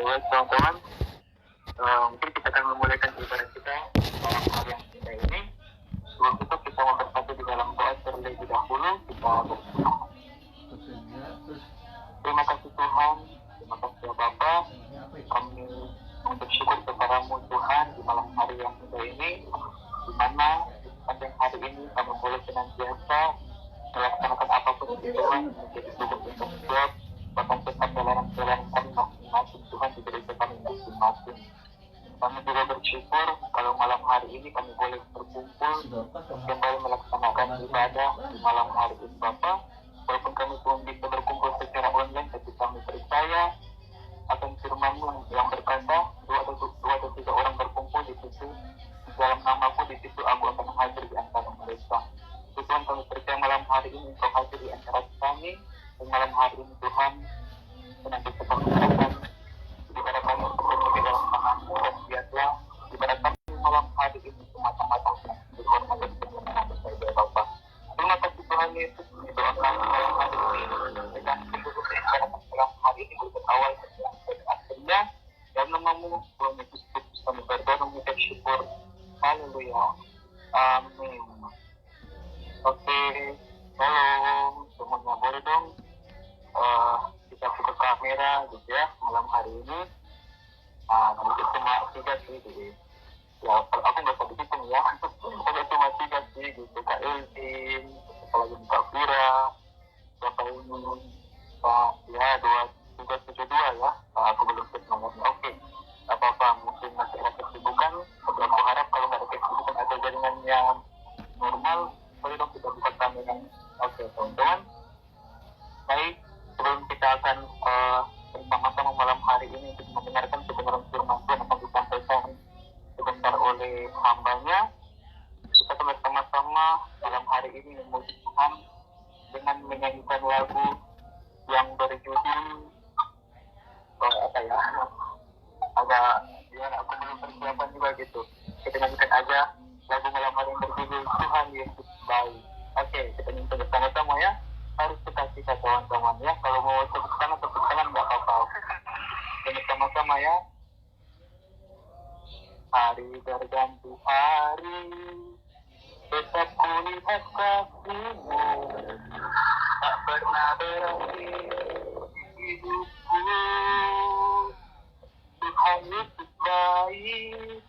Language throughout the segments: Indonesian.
Baik teman-teman, mungkin kita akan memulaikan ibadah kita dalam hal yang kita ini. Sebelum itu kita bersatu di dalam doa terlebih dahulu. Kita berdoa. Terima kasih Tuhan, terima kasih ya Bapa. Kami bersyukur kepadamu Tuhan di malam hari yang indah ini, di mana di sepanjang hari ini kami boleh senantiasa melaksanakan apapun itu Tuhan, menjadi tugas yang kami buat, bahkan tetap jalan-jalan kami masing-masing Tuhan di gereja kami masing-masing. Kami juga bersyukur kalau malam hari ini kami boleh berkumpul kembali melaksanakan ibadah di malam hari ini Bapa. Walaupun kami belum bisa berkumpul secara online, tapi kami percaya akan firman-Mu yang berkata, dua atau tiga orang berkumpul di situ, dalam nama-Ku di situ Aku akan hadir di antara mereka. Tuhan, kami percaya malam hari ini Engkau hadir di antara kami, dan malam hari ini Tuhan senantiasa kami serahkan ibadah kami di dalam tangan-Mu, dan biarlah ibadah kami malam hari ini semata-mata berhormat dan berkenan saja Bapa. Terima kasih Tuhan Yesus, doakan malam hari ini dengan seluruh rencana malam hari ini berawal sampai akhirnya, dalam nama-Mu Tuhan Yesus Kristus kami berdoa mengucap syukur. Haleluya, amin. Oke, halo semuanya, boleh dong kita buka kamera gitu ya malam hari ini. Mungkin cuma 3 sih, jadi ya aku nggak bisa dihitung ya. Ada cuma 3 sih gitu, Kak Elvin, apalagi Kak Fira, Bapak ini, Pak ya 2372 ya. Aku belum cek nomornya. Oke, apa-apa, mungkin masih ada kesibukan, tapi aku harap kalau nggak ada kesibukan atau jaringannya normal, boleh dong kita buka kamera. Oke teman-teman, baik, sebelum kita akan bersama-sama malam hari ini untuk mendengarkan kebenaran firman Tuhan akan disampaikan sebentar oleh hambanya, kita akan bersama-sama malam hari ini memuji Tuhan dengan menyanyikan lagu yang berjudul apa ya, agak gimana, aku belum persiapan juga gitu. Kita nyanyikan aja lagu malam hari yang berjudul Tuhan Yesus Baik. Oke, kita nyanyikan bersama-sama ya. Harus kita kasih kawan-kawan ya. Kalau mau tepuk tangan nggak apa-apa. Kita sama-sama ya. Hari berganti hari, tetap kulihat kasih-Mu, tak pernah berakhir hidupku. Tuhan Yesus baik,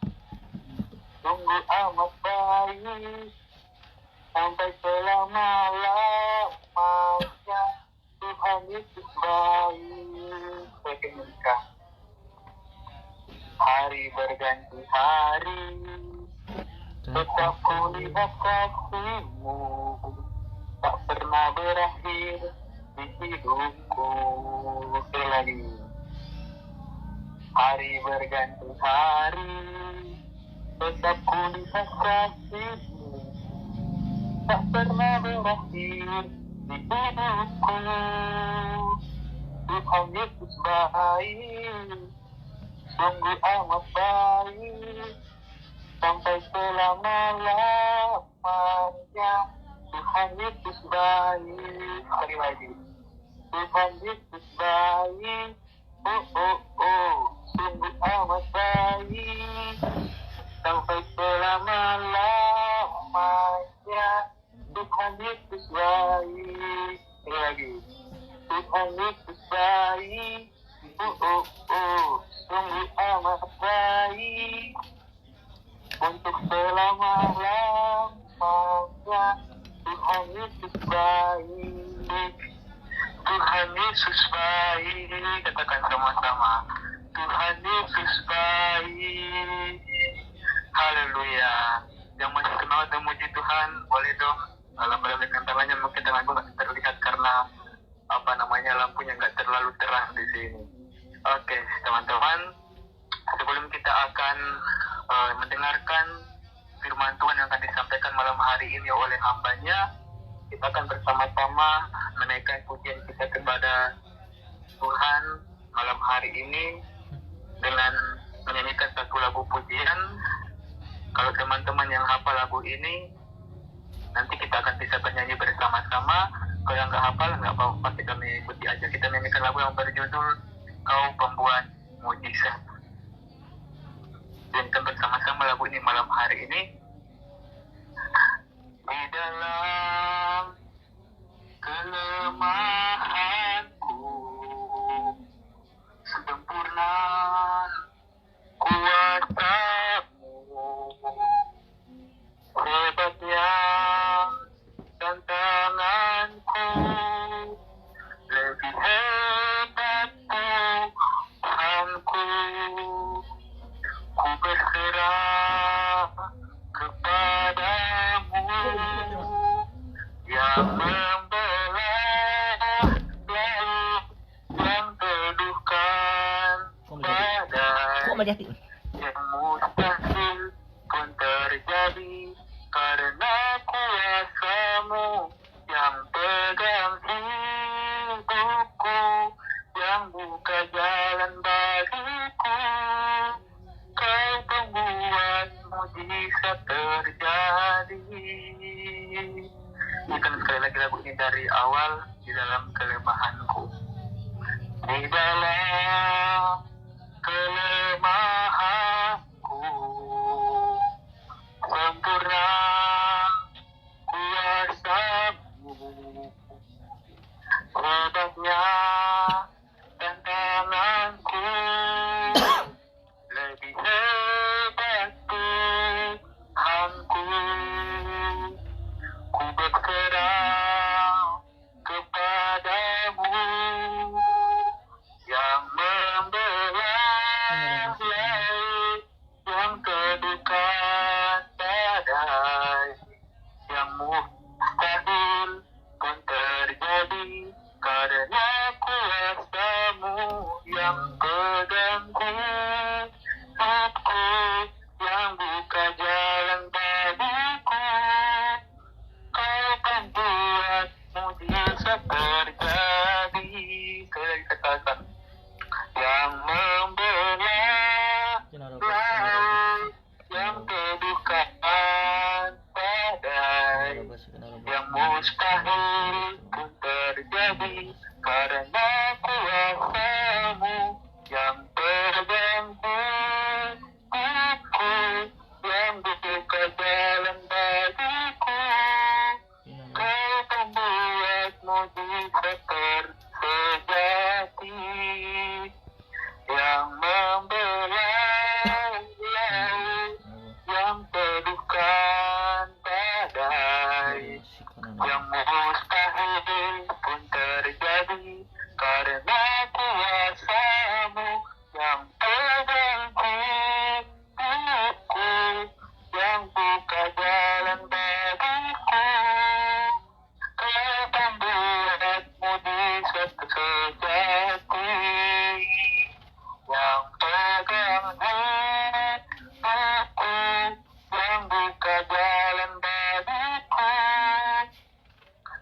sungguh amat baik, sampai selama-lamanya. Tuhan Yesus baik. Bagaimana? Hari berganti hari, tetap kulihat kasih-Mu, tak pernah berakhir di hidupku. Sekali lagi. Hari berganti hari, tetap kulihat kasih-Mu, tak pernah berakhir di hidupku. Tuhan Yesus baik, sungguh amat baik, sampai selama-lamanya. Tuhan Yesus baik. Sekali lagi. Tuhan Yesus baik. Sungguh amat baik, sampai selama-lamanya. Tuhan Yesus baik. Sekali lagi. Tuhan Yesus baik. Sungguh amat baik, untuk selama-lamanya. Tuhan Yesus baik. Tuhan Yesus baik. Katakan sama-sama, Tuhan Yesus baik. Haleluya. Yang masih kenal dan muji Tuhan, boleh dong lambaikan tangannya. Mungkin tanganku nggak terlihat karena lampunya nggak terlalu terang di sini. Oke, teman-teman, sebelum kita akan mendengarkan firman Tuhan yang akan disampaikan malam hari ini oleh hambanya, kita akan bersama-sama menaikkan pujian kita kepada Tuhan malam hari ini dengan menyanyikan satu lagu pujian. Kalau teman-teman yang hafal lagu ini, nanti kita akan bisa bernyanyi bersama-sama. Kalau yang nggak hafal, nggak apa-apa, kita mengikuti aja. Kita nyanyikan lagu yang berjudul Kau Pembuat mujizat. Dan kita bersama-sama lagu ini malam hari ini. Di dalam kelemahanku sempurna kuasamu, hebatnya tantanganku, lebih hebat Tuhanku. Ku berserah kepadamu yang membelah laut, yang teduhkan badai, yang mustahil pun terjadi karena kuasamu yang pegang hidupku, yang buka jalan bagiku. Kau pembuat mujizat terjadi. Bukan sekali lagi lagu ini dari awal. Di dalam kelemahanku, di dalam kelemahanku sempurna kuasamu, hebatnya tantanganku, lebih hebat Tuhanku. Ku berserah kepadamu yang membelah laut, yang teduhkan badai, yang mustahil pun terjadi karena kuasamu yang pegang hidupku, yang buka jalan bagiku. Kau pembuat mujizat terjadi. Saya katakan yang membelah laut, yang teduhkan badai, yang mustahil pun terjadi karena kuasamu yang pegang hidupku, yang buka jalan bagiku. Kau pembuat mujizat terjadi, yang membelah laut, yang teduhkan badai, yang mustahil pun terjadi karena kuasamu yang pegang hidupku, yang buka jalan bagiku. Kau pembuat mujizat terjadi, yang pegang hidupku, yang buka jalan bagiku.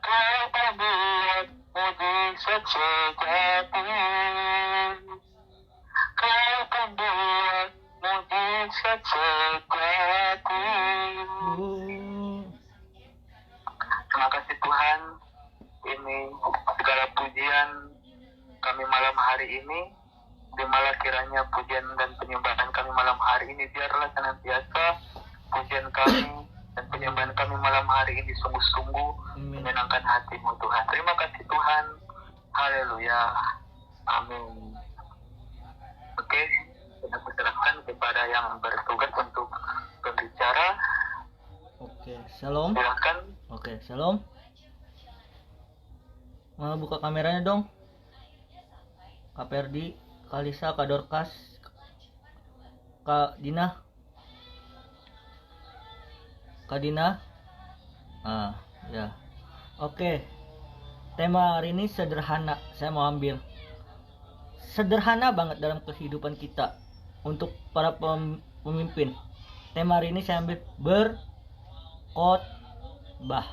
Kau pembuat mujizat sejati, kau pembuat mujizat sejati. Terima kasih Tuhan, ini segala pujian kami malam hari ini. Terimalah kiranya pujian dan penyembahan kami malam hari ini, biarlah senantiasa pujian kami dan penyembahan kami malam hari ini sungguh-sungguh menyenangkan hati-Mu Tuhan. Terima kasih Tuhan. Haleluya. Amin. Oke, kita persilahkan kepada yang bertugas untuk berbicara. Oke, shalom. Silakan. Oke, shalom. Mau buka kameranya dong. Kak Perdi, Kak Lisa, Kak Dorcas, Kak Dina. Kak Dina. Ya. Oke. Tema hari ini sederhana. Saya mau ambil sederhana banget dalam kehidupan kita untuk para pemimpin. Tema hari ini saya ambil berkhotbah.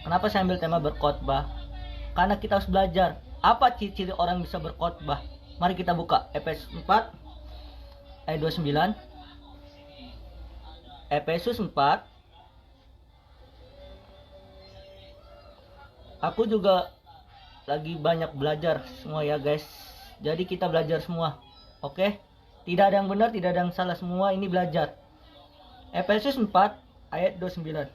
Kenapa saya ambil tema berkhotbah? Karena kita harus belajar apa ciri-ciri orang bisa berkhotbah. Mari kita buka Efesus 4 ayat 29. Efesus 4. Aku juga lagi banyak belajar semua ya guys. Jadi kita belajar semua. Oke? Tidak ada yang benar, tidak ada yang salah, semua ini belajar. Efesus 4 ayat 29.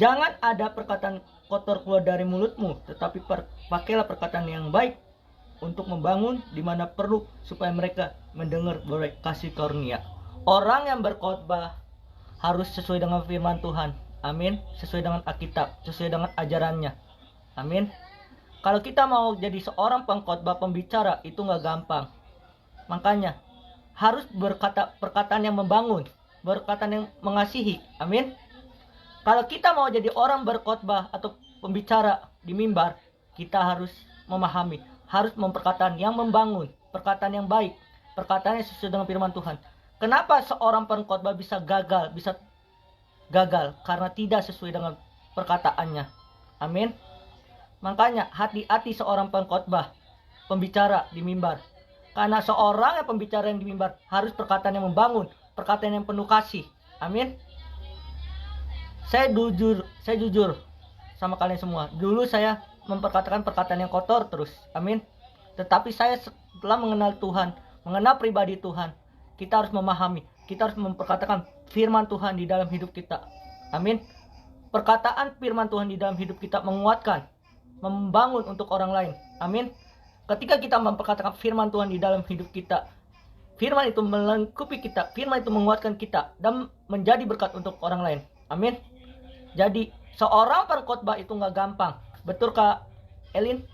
Jangan ada perkataan kotor keluar dari mulutmu, tetapi pakailah perkataan yang baik untuk membangun di mana perlu, supaya mereka mendengar beroleh kasih karunia. Orang yang berkhotbah harus sesuai dengan firman Tuhan. Amin. Sesuai dengan Alkitab, sesuai dengan ajarannya. Amin. Kalau kita mau jadi seorang pengkhotbah, pembicara, itu nggak gampang. Makanya harus berkata perkataan yang membangun, perkataan yang mengasihi. Amin. Kalau kita mau jadi orang berkhotbah atau pembicara di mimbar, kita harus memahami, harus memperkataan yang membangun, perkataan yang baik, perkataan yang sesuai dengan firman Tuhan. Kenapa seorang pengkhotbah bisa gagal? Karena tidak sesuai dengan perkataannya. Amin. Makanya hati-hati seorang pengkhotbah, pembicara di mimbar. Karena seorang yang pembicara yang di mimbar harus perkataan yang membangun, perkataan yang penuh kasih. Amin. Saya jujur sama kalian semua. Dulu saya memperkatakan perkataan yang kotor terus. Amin. Tetapi saya setelah mengenal Tuhan, mengenal pribadi Tuhan, kita harus memahami, kita harus memperkatakan firman Tuhan di dalam hidup kita. Amin. Perkataan firman Tuhan di dalam hidup kita menguatkan, membangun untuk orang lain. Amin. Ketika kita memperkatakan firman Tuhan di dalam hidup kita, firman itu melengkapi kita, firman itu menguatkan kita dan menjadi berkat untuk orang lain. Amin. Jadi seorang pengkhotbah itu nggak gampang. Betul Kak Elin?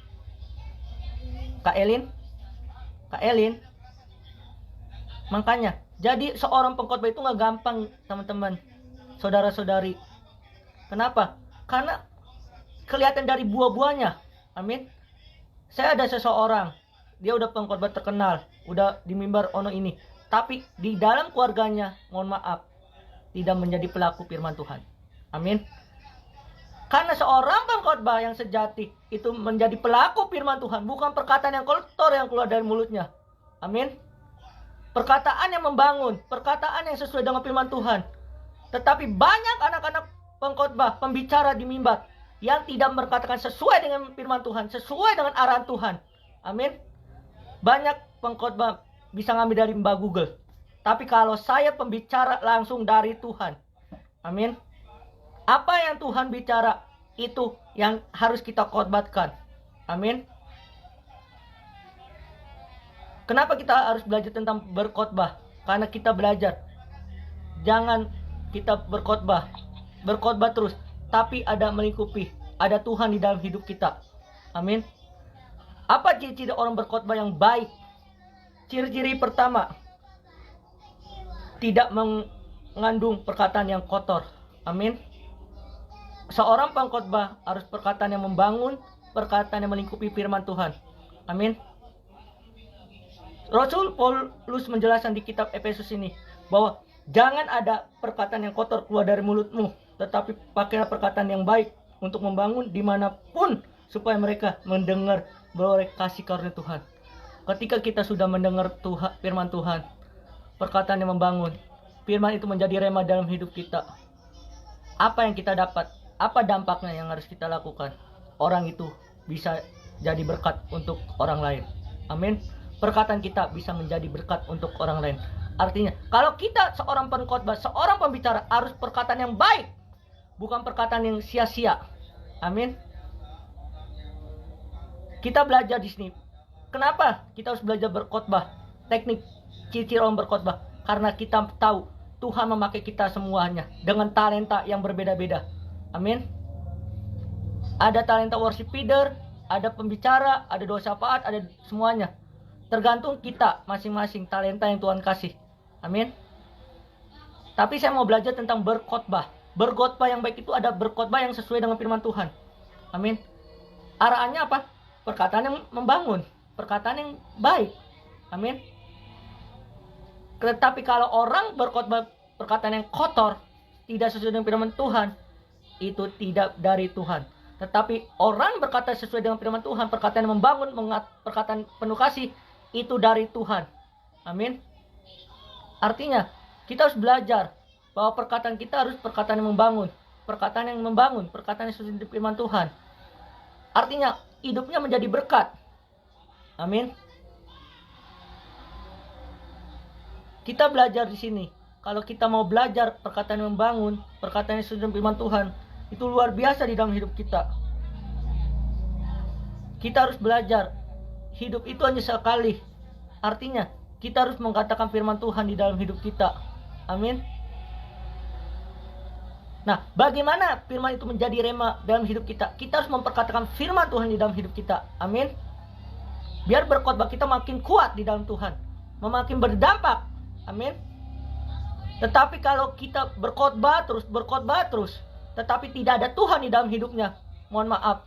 Kak Elin? Makanya, jadi seorang pengkhotbah itu nggak gampang, teman-teman, saudara-saudari. Kenapa? Karena kelihatan dari buah-buahnya. Amin. Saya ada seseorang, dia udah pengkhotbah terkenal, udah di mimbar ono ini, tapi di dalam keluarganya, mohon maaf, tidak menjadi pelaku firman Tuhan. Amin. Karena seorang pengkhotbah yang sejati itu menjadi pelaku firman Tuhan, bukan perkataan yang kotor yang keluar dari mulutnya. Amin. Perkataan yang membangun, perkataan yang sesuai dengan firman Tuhan. Tetapi banyak anak-anak pengkhotbah, pembicara di mimbar yang tidak berkatakan sesuai dengan firman Tuhan, sesuai dengan arahan Tuhan. Amin. Banyak pengkhotbah bisa ngambil dari Mbak Google. Tapi kalau saya pembicara langsung dari Tuhan. Amin. Apa yang Tuhan bicara, itu yang harus kita khotbahkan. Amin. Kenapa kita harus belajar tentang berkhotbah? Karena kita belajar. Jangan kita berkhotbah terus, tapi ada melingkupi, ada Tuhan di dalam hidup kita. Amin. Apa ciri-ciri orang berkhotbah yang baik? Ciri-ciri pertama, tidak mengandung perkataan yang kotor. Amin. Seorang pengkhotbah harus perkataan yang membangun, perkataan yang melingkupi firman Tuhan. Amin. Rasul Paulus menjelaskan di kitab Efesus ini bahwa jangan ada perkataan yang kotor keluar dari mulutmu, tetapi pakailah perkataan yang baik untuk membangun dimanapun, supaya mereka mendengar beroleh kasih karunia Tuhan. Ketika kita sudah mendengar firman Tuhan, perkataan yang membangun, firman itu menjadi rema dalam hidup kita. Apa yang kita dapat? Apa dampaknya yang harus kita lakukan? Orang itu bisa jadi berkat untuk orang lain. Amin. Perkataan kita bisa menjadi berkat untuk orang lain. Artinya, kalau kita seorang pengkhotbah, seorang pembicara, harus perkataan yang baik, bukan perkataan yang sia-sia. Amin. Kita belajar di sini. Kenapa kita harus belajar berkhotbah? Teknik ciri-ciri orang berkhotbah. Karena kita tahu Tuhan memakai kita semuanya dengan talenta yang berbeda-beda. Amin. Ada talenta worship leader, ada pembicara, ada doa syafaat, ada semuanya. Tergantung kita masing-masing talenta yang Tuhan kasih. Amin. Tapi saya mau belajar tentang berkhotbah. Berkhotbah yang baik itu ada berkhotbah yang sesuai dengan firman Tuhan. Amin. Arahannya apa? Perkataan yang membangun, perkataan yang baik. Amin. Tetapi kalau orang berkhotbah perkataan yang kotor, tidak sesuai dengan firman Tuhan, itu tidak dari Tuhan. Tetapi orang berkata sesuai dengan firman Tuhan, perkataan yang membangun, perkataan penuh kasih, itu dari Tuhan. Amin. Artinya, kita harus belajar bahwa perkataan kita harus perkataan yang membangun, perkataan yang membangun, perkataan yang sesuai dengan firman Tuhan. Artinya, hidupnya menjadi berkat. Amin. Kita belajar di sini. Kalau kita mau belajar perkataan yang membangun, perkataan yang sesuai dengan firman Tuhan, itu luar biasa di dalam hidup kita. Kita harus belajar. Hidup itu hanya sekali. Artinya, kita harus mengatakan firman Tuhan di dalam hidup kita. Amin. Nah, bagaimana firman itu menjadi rema dalam hidup kita? Kita harus memperkatakan firman Tuhan di dalam hidup kita. Amin. Biar berkhotbah kita makin kuat di dalam Tuhan, makin berdampak. Amin. Tetapi kalau kita berkhotbah terus, tetapi tidak ada Tuhan di dalam hidupnya, mohon maaf,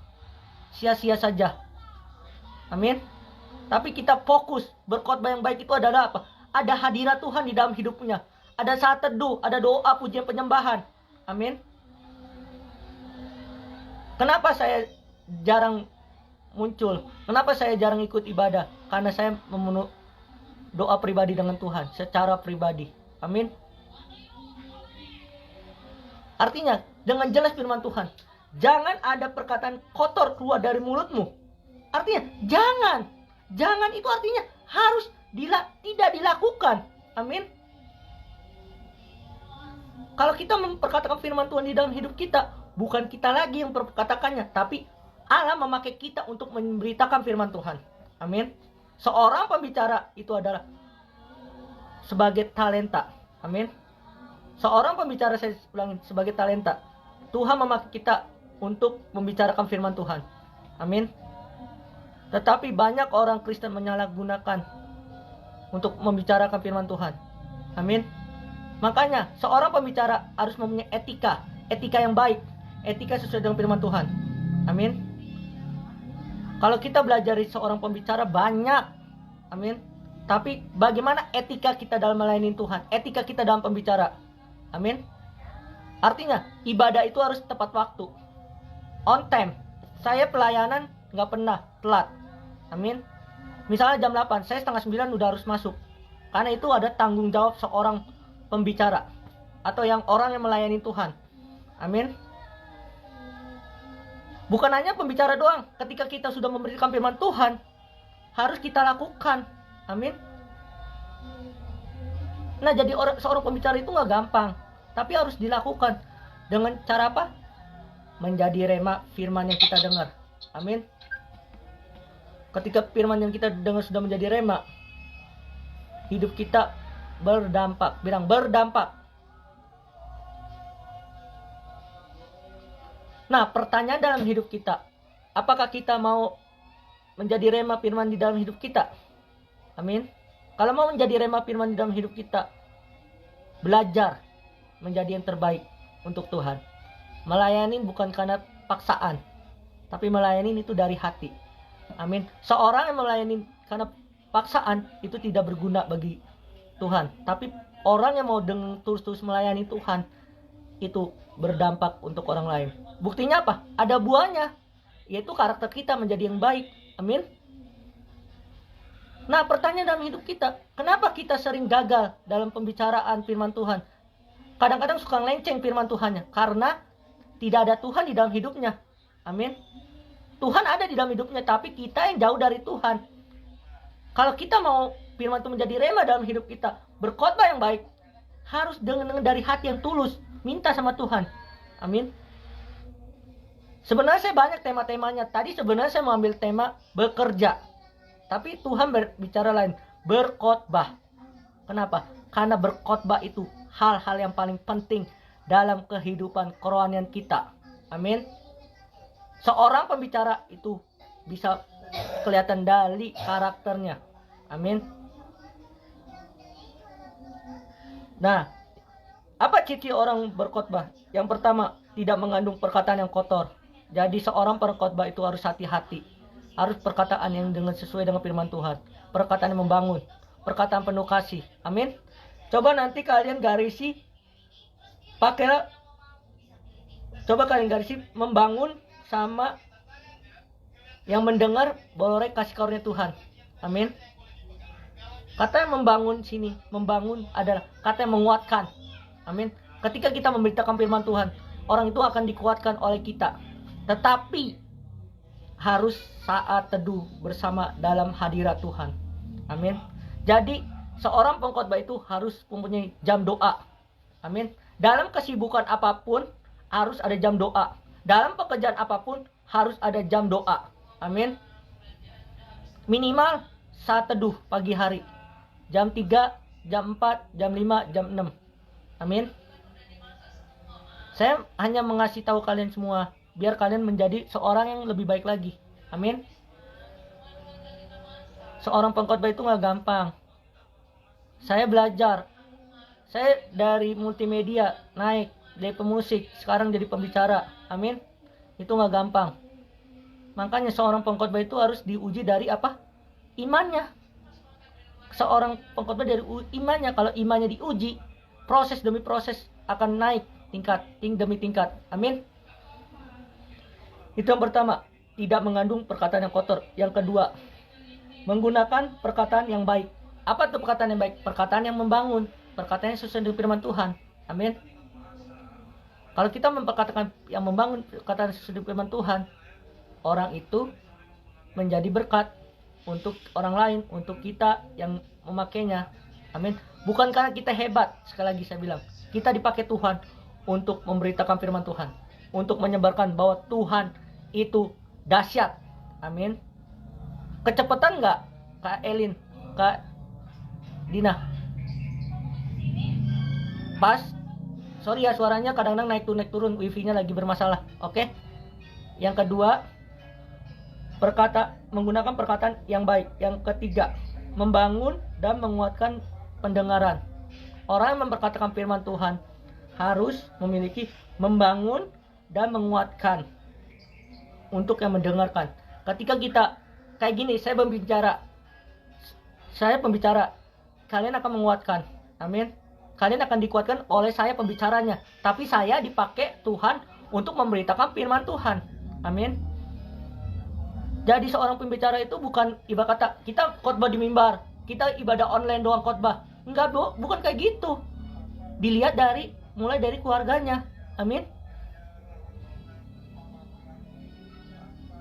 sia-sia saja. Amin. Tapi kita fokus, berkhotbah yang baik itu adalah apa? Ada hadirat Tuhan di dalam hidupnya. Ada saat teduh, ada doa, pujian, penyembahan. Amin. Kenapa saya jarang muncul? Kenapa saya jarang ikut ibadah? Karena saya memenuhi doa pribadi dengan Tuhan secara pribadi. Amin. Artinya, dengan jelas firman Tuhan, jangan ada perkataan kotor keluar dari mulutmu. Artinya, jangan itu artinya harus tidak dilakukan. Amin. Kalau kita memperkatakan firman Tuhan di dalam hidup kita, bukan kita lagi yang memperkatakannya, tapi Allah memakai kita untuk memberitakan firman Tuhan. Amin. Seorang pembicara itu adalah sebagai talenta. Amin. Seorang pembicara, saya ulangi, sebagai talenta. Tuhan memakai kita untuk membicarakan firman Tuhan. Amin. Tetapi banyak orang Kristen menyalahgunakan untuk membicarakan firman Tuhan. Amin. Makanya seorang pembicara harus mempunyai etika yang baik, etika sesuai dengan firman Tuhan. Amin. Kalau kita belajar dari seorang pembicara banyak, amin. Tapi bagaimana etika kita dalam melayani Tuhan, etika kita dalam pembicara, amin. Artinya ibadah itu harus tepat waktu, on time. Saya pelayanan nggak pernah telat, amin. Misalnya jam 8, saya setengah 9 udah harus masuk, karena itu ada tanggung jawab seorang pembicara atau yang orang yang melayani Tuhan. Amin. Bukan hanya pembicara doang, ketika kita sudah memberikan firman Tuhan, harus kita lakukan. Amin. Nah, jadi seorang pembicara itu nggak gampang, tapi harus dilakukan. Dengan cara apa? Menjadi rema firman yang kita dengar. Amin. Ketika firman yang kita dengar sudah menjadi rema, hidup kita berdampak. Bilang berdampak. Nah, pertanyaan dalam hidup kita, apakah kita mau menjadi rema firman di dalam hidup kita? Amin. Kalau mau menjadi rema firman di dalam hidup kita, belajar menjadi yang terbaik untuk Tuhan. Melayani bukan karena paksaan, tapi melayani itu dari hati. Amin. Seorang yang melayani karena paksaan itu tidak berguna bagi Tuhan. Tapi orang yang mau terus-terus melayani Tuhan, itu berdampak untuk orang lain. Buktinya apa? Ada buahnya, yaitu karakter kita menjadi yang baik. Amin. Nah, pertanyaan dalam hidup kita, kenapa kita sering gagal dalam pembicaraan firman Tuhan? Kadang-kadang suka ngelenceng firman Tuhannya, karena tidak ada Tuhan di dalam hidupnya. Amin. Tuhan ada di dalam hidupnya, tapi kita yang jauh dari Tuhan. Kalau kita mau firman itu menjadi rema dalam hidup kita, berkhotbah yang baik, harus dengan dari hati yang tulus, minta sama Tuhan. Amin. Sebenarnya saya banyak tema-temanya. Tadi sebenarnya saya mau ambil tema bekerja, tapi Tuhan berbicara lain, berkhotbah. Kenapa? Karena berkhotbah itu hal-hal yang paling penting dalam kehidupan kerohanian kita. Amin. Seorang pembicara itu bisa kelihatan dari karakternya. Amin. Nah, apa ciri orang berkhotbah? Yang pertama, tidak mengandung perkataan yang kotor. Jadi seorang berkhotbah itu harus hati-hati. Harus perkataan yang sesuai dengan firman Tuhan. Perkataan yang membangun. Perkataan penuh kasih. Amin. Coba nanti kalian garisi. Coba kalian garisi membangun sama yang mendengar boleh kasih karunia Tuhan. Amin. Kata yang membangun sini, membangun adalah kata yang menguatkan. Amin. Ketika kita memberitakan firman Tuhan, orang itu akan dikuatkan oleh kita. Tetapi harus saat teduh bersama dalam hadirat Tuhan. Amin. Jadi seorang pengkhotbah itu harus mempunyai jam doa. Amin. Dalam kesibukan apapun harus ada jam doa. Dalam pekerjaan apapun harus ada jam doa. Amin. Minimal saat teduh pagi hari. Jam 3, jam 4, jam 5, jam 6. Amin. Saya hanya mengasih tahu kalian semua biar kalian menjadi seorang yang lebih baik lagi. Amin. Seorang pengkhotbah itu gak gampang. Saya belajar. Saya dari multimedia naik dari pemusik sekarang jadi pembicara. Amin. Itu gak gampang. Makanya seorang pengkhotbah itu harus diuji dari apa? Imannya. Seorang pengkhotbah dari imannya. Kalau imannya diuji, proses demi proses akan naik tingkat demi tingkat. Amin. Itu yang pertama, tidak mengandung perkataan yang kotor. Yang kedua, menggunakan perkataan yang baik. Apa itu perkataan yang baik? Perkataan yang membangun, perkataan yang sesuai dengan firman Tuhan. Amin. Kalau kita memperkatakan yang membangun, perkataan sesuai dengan firman Tuhan, orang itu menjadi berkat untuk orang lain, untuk kita yang memakainya. Amin. Bukan karena kita hebat, sekali lagi saya bilang, kita dipakai Tuhan untuk memberitakan firman Tuhan, untuk menyebarkan bahwa Tuhan itu dahsyat. Amin. Kecepatan nggak Kak Elin, Kak Dina? Pas? Sorry ya, suaranya kadang-kadang naik turun, wifi-nya lagi bermasalah. Oke. Yang kedua, menggunakan perkataan yang baik. Yang ketiga, membangun dan menguatkan pendengaran. Orang yang memperkatakan firman Tuhan harus memiliki membangun dan menguatkan untuk yang mendengarkan. Ketika kita kayak gini, saya pembicara, kalian akan menguatkan. Amin. Kalian akan dikuatkan oleh saya pembicaranya, tapi saya dipakai Tuhan untuk memberitakan firman Tuhan. Amin. Jadi seorang pembicara itu bukan ibarat kata kita khotbah di mimbar, kita ibadah online doang khotbah. Enggak, bukan kayak gitu. Dilihat mulai dari keluarganya. Amin.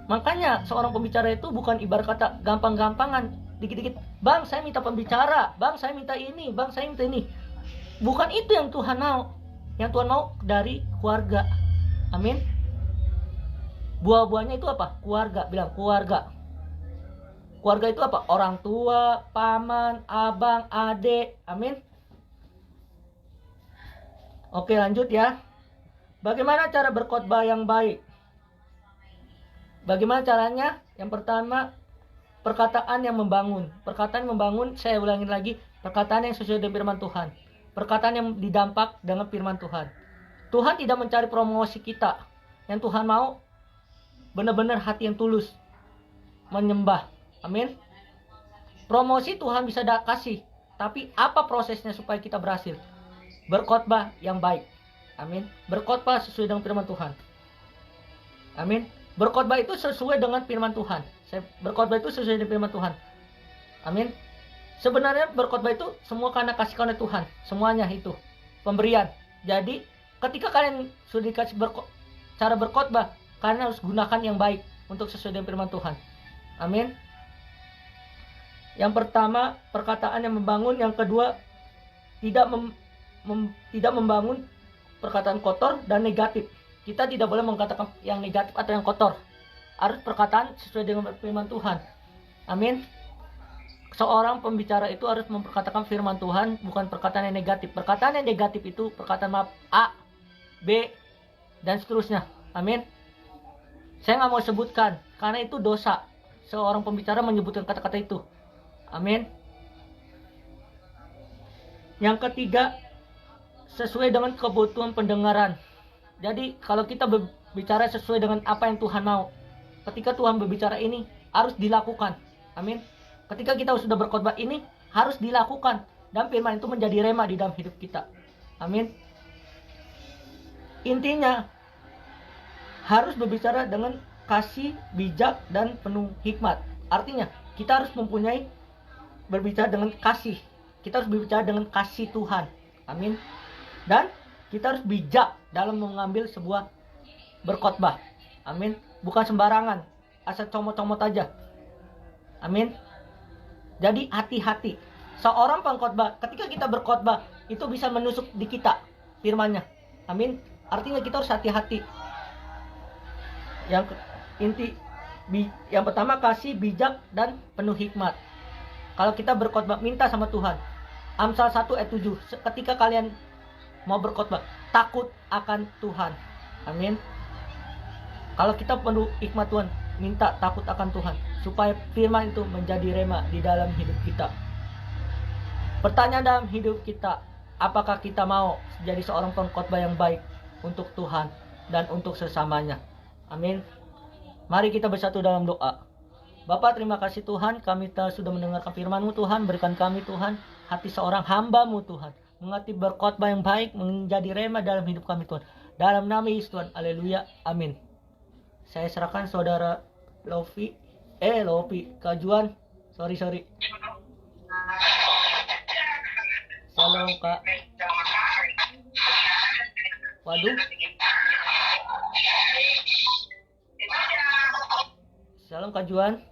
Makanya seorang pembicara itu bukan ibarat kata gampang-gampangan, dikit-dikit, bang saya minta pembicara, bang saya minta ini, bang saya minta ini. Bukan itu yang Tuhan mau. Yang Tuhan mau dari keluarga. Amin. Buah-buahnya itu apa? Keluarga. Bilang keluarga. Keluarga itu apa? Orang tua, paman, abang, adik. Amin. Oke, lanjut ya. Bagaimana cara berkhotbah yang baik? Bagaimana caranya? Yang pertama, perkataan yang membangun. Perkataan yang membangun, saya ulangin lagi, perkataan yang sesuai dengan firman Tuhan. Perkataan yang didampak dengan firman Tuhan. Tuhan tidak mencari promosi kita. Yang Tuhan mau benar-benar hati yang tulus menyembah. Amin. Promosi Tuhan bisa kasih, tapi apa prosesnya supaya kita berhasil? Berkhotbah yang baik. Amin. Berkhotbah sesuai dengan firman Tuhan. Amin. Berkhotbah itu sesuai dengan firman Tuhan. Berkhotbah itu sesuai dengan firman Tuhan. Amin. Sebenarnya berkhotbah itu semua karena kasih karunia Tuhan. Semuanya itu pemberian. Jadi ketika kalian sudah dikasih cara berkhotbah, kalian harus gunakan yang baik untuk sesuai dengan firman Tuhan. Amin. Yang pertama, perkataan yang membangun. Yang kedua, tidak membangun perkataan kotor dan negatif. Kita tidak boleh mengatakan yang negatif atau yang kotor. Harus perkataan sesuai dengan firman Tuhan. Amin. Seorang pembicara itu harus memperkatakan firman Tuhan, bukan perkataan yang negatif. Perkataan yang negatif itu perkataan A, B, dan seterusnya. Amin. Saya nggak mau sebutkan, karena itu dosa. Seorang pembicara menyebutkan kata-kata itu. Amin. Yang ketiga, sesuai dengan kebutuhan pendengaran. Jadi kalau kita berbicara sesuai dengan apa yang Tuhan mau, ketika Tuhan berbicara ini harus dilakukan. Amin. Ketika kita sudah berkhotbah ini harus dilakukan, dan firman itu menjadi rema di dalam hidup kita. Amin. Intinya harus berbicara dengan kasih, bijak, dan penuh hikmat. Artinya kita harus berbicara dengan kasih. Kita harus berbicara dengan kasih Tuhan. Amin. Dan kita harus bijak dalam mengambil sebuah berkhotbah. Amin. Bukan sembarangan, asal comot-comot aja. Amin. Jadi hati-hati. Seorang pengkhotbah, ketika kita berkhotbah, itu bisa menusuk di kita firman-Nya. Amin. Artinya kita harus hati-hati. Yang pertama, kasih, bijak, dan penuh hikmat. Kalau kita berkhotbah, minta sama Tuhan. Amsal 1 ayat 7. Ketika kalian mau berkhotbah, takut akan Tuhan. Amin. Kalau kita penuh hikmat Tuhan, minta takut akan Tuhan, supaya firman itu menjadi rema di dalam hidup kita. Pertanyaan dalam hidup kita, apakah kita mau jadi seorang pengkhotbah yang baik untuk Tuhan dan untuk sesamanya? Amin. Mari kita bersatu dalam doa. Bapa, terima kasih Tuhan, kami sudah mendengarkan firman-Mu Tuhan. Berikan kami Tuhan hati seorang hamba-Mu Tuhan, mengerti berkhotbah yang baik menjadi rema dalam hidup kami Tuhan. Dalam nama Yesus Tuhan, haleluya, amin. Saya serahkan saudara Lofi, Kajuan, sorry. Salam Kak. Waduh. Salam Kak Juan.